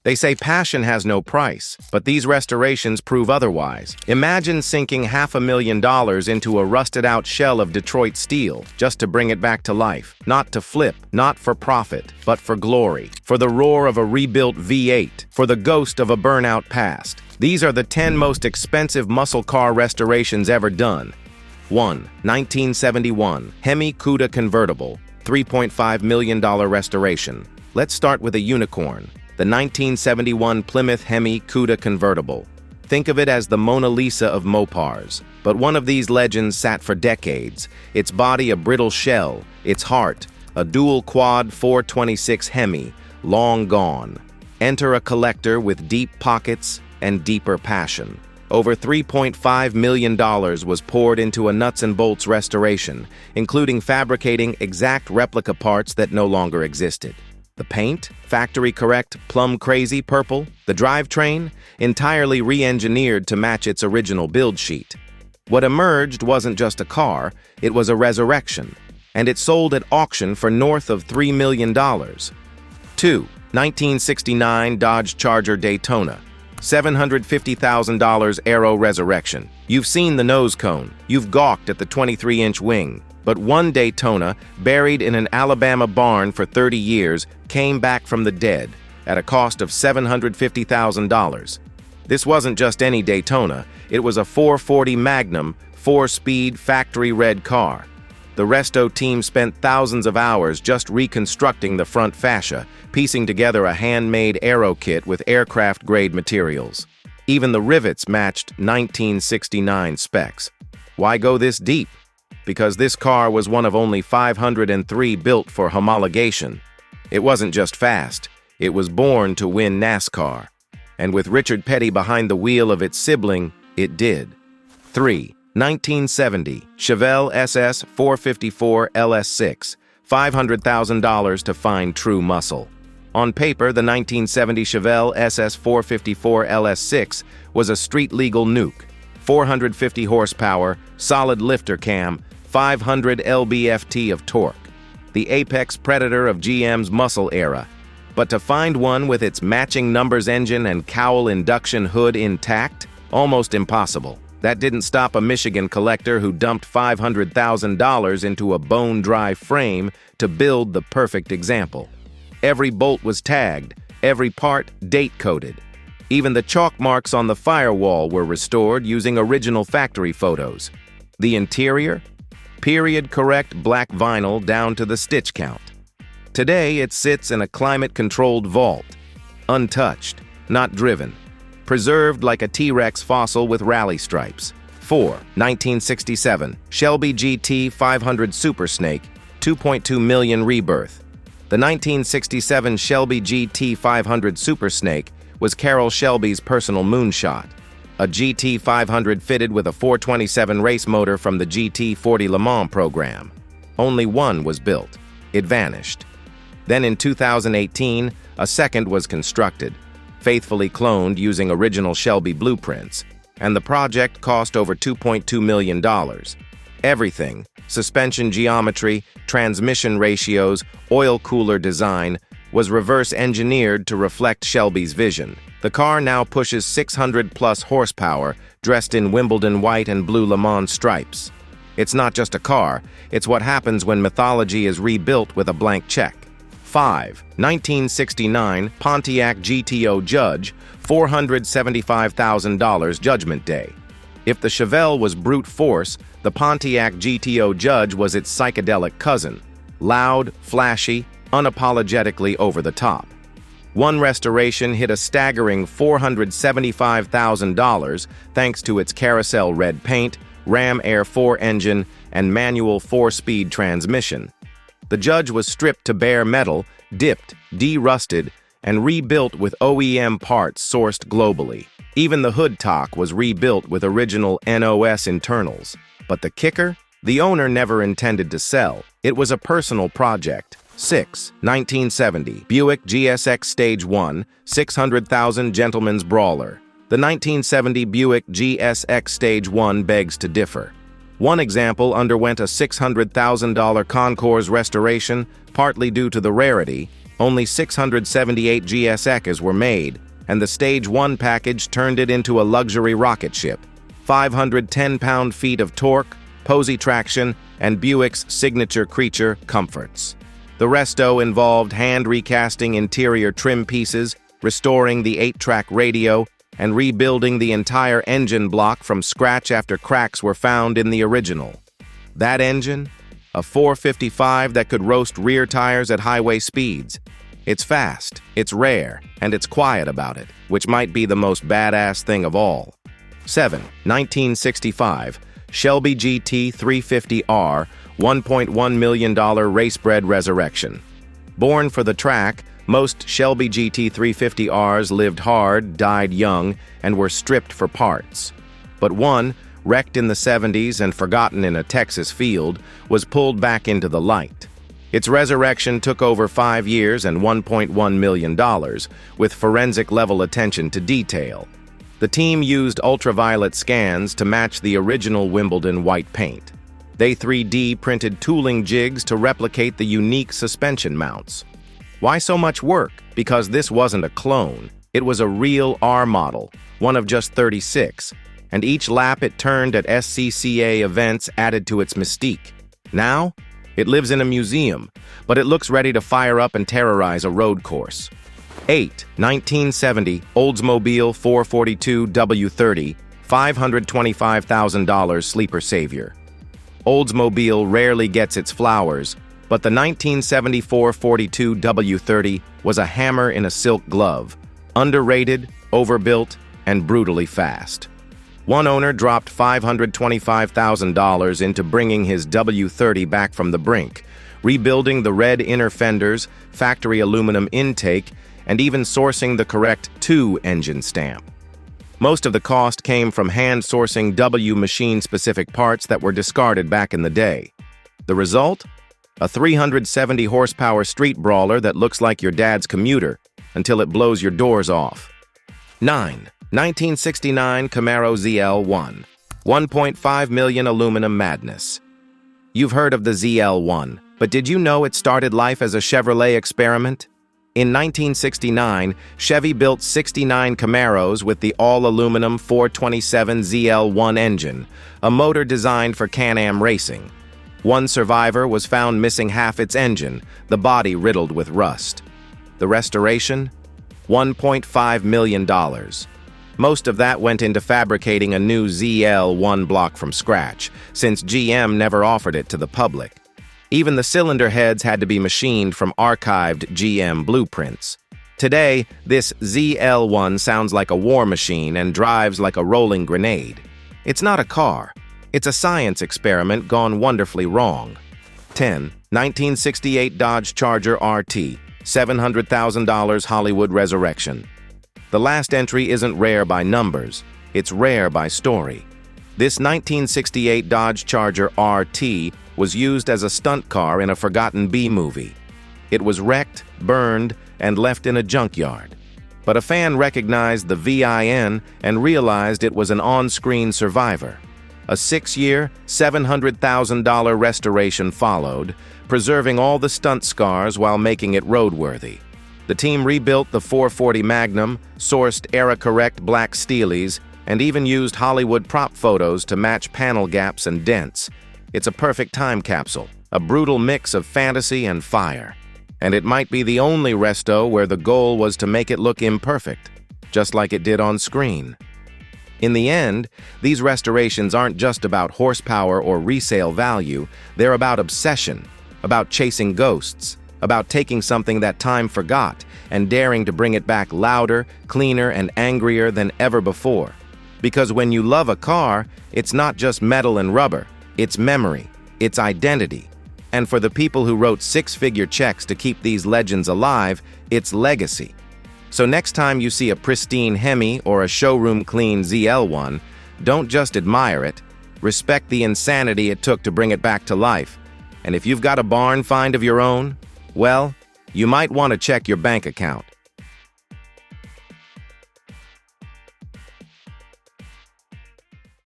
They say passion has no price, but these restorations prove otherwise. Imagine sinking $500,000 into a rusted-out shell of Detroit steel just to bring it back to life. Not to flip, not for profit, but for glory. For the roar of a rebuilt V8, for the ghost of a burnout past. These are the 10 most expensive muscle car restorations ever done. 1. 1971 Hemi Cuda Convertible, $3.5 million restoration. Let's start with a unicorn. The 1971 Plymouth Hemi Cuda Convertible. Think of it as the Mona Lisa of Mopars. But one of these legends sat for decades. Its body a brittle shell, its heart a dual-quad 426 Hemi, long gone. Enter a collector with deep pockets and deeper passion. Over $3.5 million was poured into a nuts and bolts restoration, including fabricating exact replica parts that no longer existed. The paint, factory-correct, plum-crazy purple. The drivetrain, entirely re-engineered to match its original build sheet. What emerged wasn't just a car, it was a resurrection, and it sold at auction for north of $3 million. 2. 1969 Dodge Charger Daytona, $750,000 Aero Resurrection. You've seen the nose cone, you've gawked at the 23-inch wing. But one Daytona, buried in an Alabama barn for 30 years, came back from the dead at a cost of $750,000. This wasn't just any Daytona, it was a 440 Magnum, 4-speed, factory-red car. The resto team spent thousands of hours just reconstructing the front fascia, piecing together a handmade aero kit with aircraft-grade materials. Even the rivets matched 1969 specs. Why go this deep? Because this car was one of only 503 built for homologation. It wasn't just fast, it was born to win NASCAR. And with Richard Petty behind the wheel of its sibling, it did. 3. 1970 Chevelle SS 454 LS6, $500,000 to find true muscle. On paper, the 1970 Chevelle SS 454 LS6 was a street-legal nuke. 450 horsepower, solid lifter cam, 500 lb-ft of torque. The apex predator of GM's muscle era. But to find one with its matching numbers engine and cowl induction hood intact? Almost impossible. That didn't stop a Michigan collector who dumped $500,000 into a bone-dry frame to build the perfect example. Every bolt was tagged, every part date-coded. Even the chalk marks on the firewall were restored using original factory photos. The interior? Period-correct black vinyl down to the stitch count. Today, it sits in a climate-controlled vault. Untouched, not driven. Preserved like a T-Rex fossil with rally stripes. 4. 1967 Shelby GT500 Super Snake, $2.2 million rebirth. The 1967 Shelby GT500 Super Snake was Carroll Shelby's personal moonshot. A GT500 fitted with a 427 race motor from the GT40 Le Mans program. Only one was built. It vanished. Then in 2018, a second was constructed, faithfully cloned using original Shelby blueprints, and the project cost over $2.2 million. Everything, suspension geometry, transmission ratios, oil cooler design, was reverse engineered to reflect Shelby's vision. The car now pushes 600-plus horsepower, dressed in Wimbledon white and blue Le Mans stripes. It's not just a car, it's what happens when mythology is rebuilt with a blank check. 5. 1969 Pontiac GTO Judge, $475,000 Judgment Day. If the Chevelle was brute force, the Pontiac GTO Judge was its psychedelic cousin. Loud, flashy, unapologetically over the top. One restoration hit a staggering $475,000 thanks to its carousel red paint, Ram Air 4 engine, and manual 4-speed transmission. The Judge was stripped to bare metal, dipped, de-rusted, and rebuilt with OEM parts sourced globally. Even the hood top was rebuilt with original NOS internals. But the kicker? The owner never intended to sell. It was a personal project. 6. 1970 Buick GSX Stage 1, $600,000 Gentleman's Brawler. The 1970 Buick GSX Stage 1 begs to differ. One example underwent a $600,000 Concours restoration, partly due to the rarity, Only 678 GSXs were made, and the Stage 1 package turned it into a luxury rocket ship. 510 pound-feet of torque, posy traction, and Buick's signature creature comforts. The resto involved hand recasting interior trim pieces, restoring the 8-track radio, and rebuilding the entire engine block from scratch after cracks were found in the original. That engine? A 455 that could roast rear tires at highway speeds. It's fast, it's rare, and it's quiet about it, which might be the most badass thing of all. 7. 1965 Shelby GT350R $1.1 million race-bred resurrection. Born for the track, most Shelby GT350Rs lived hard, died young, and were stripped for parts. But one, wrecked in the 70s and forgotten in a Texas field, was pulled back into the light. Its resurrection took over 5 years and $1.1 million, with forensic-level attention to detail. The team used ultraviolet scans to match the original Wimbledon white paint. They 3D printed tooling jigs to replicate the unique suspension mounts. Why so much work? Because this wasn't a clone. It was a real R model, one of just 36, and each lap it turned at SCCA events added to its mystique. Now, it lives in a museum, but it looks ready to fire up and terrorize a road course. 8. 1970 Oldsmobile 442 W30 $525,000 sleeper savior. Oldsmobile rarely gets its flowers, but the 1974 42 W30 was a hammer in a silk glove, underrated, overbuilt, and brutally fast. One owner dropped $525,000 into bringing his W30 back from the brink, rebuilding the red inner fenders, factory aluminum intake, and even sourcing the correct 2 engine stamp. Most of the cost came from hand-sourcing W machine-specific parts that were discarded back in the day. The result? A 370 horsepower street brawler that looks like your dad's commuter until it blows your doors off. 9. 1969 Camaro ZL1 $1.5 million aluminum madness. You've heard of the ZL1, but did you know it started life as a Chevrolet experiment? In 1969, Chevy built 69 Camaros with the all-aluminum 427 ZL1 engine, a motor designed for Can-Am racing. One survivor was found missing half its engine, the body riddled with rust. The restoration? $1.5 million. Most of that went into fabricating a new ZL1 block from scratch, since GM never offered it to the public. Even the cylinder heads had to be machined from archived GM blueprints. Today, this ZL1 sounds like a war machine and drives like a rolling grenade. It's not a car. It's a science experiment gone wonderfully wrong. 10. 1968 Dodge Charger RT, $700,000 Hollywood resurrection. The last entry isn't rare by numbers. It's rare by story. This 1968 Dodge Charger RT was used as a stunt car in a forgotten B-movie. It was wrecked, burned, and left in a junkyard. But a fan recognized the VIN and realized it was an on-screen survivor. A 6-year, $700,000 restoration followed, preserving all the stunt scars while making it roadworthy. The team rebuilt the 440 Magnum, sourced era-correct black Steelies, and even used Hollywood prop photos to match panel gaps and dents. It's a perfect time capsule, a brutal mix of fantasy and fire. And it might be the only resto where the goal was to make it look imperfect, just like it did on screen. In the end, these restorations aren't just about horsepower or resale value, they're about obsession, about chasing ghosts, about taking something that time forgot and daring to bring it back louder, cleaner, and angrier than ever before. Because when you love a car, it's not just metal and rubber, it's memory, it's identity. And for the people who wrote 6-figure checks to keep these legends alive, it's legacy. So next time you see a pristine Hemi or a showroom-clean ZL1, don't just admire it, respect the insanity it took to bring it back to life. And if you've got a barn find of your own, well, you might want to check your bank account.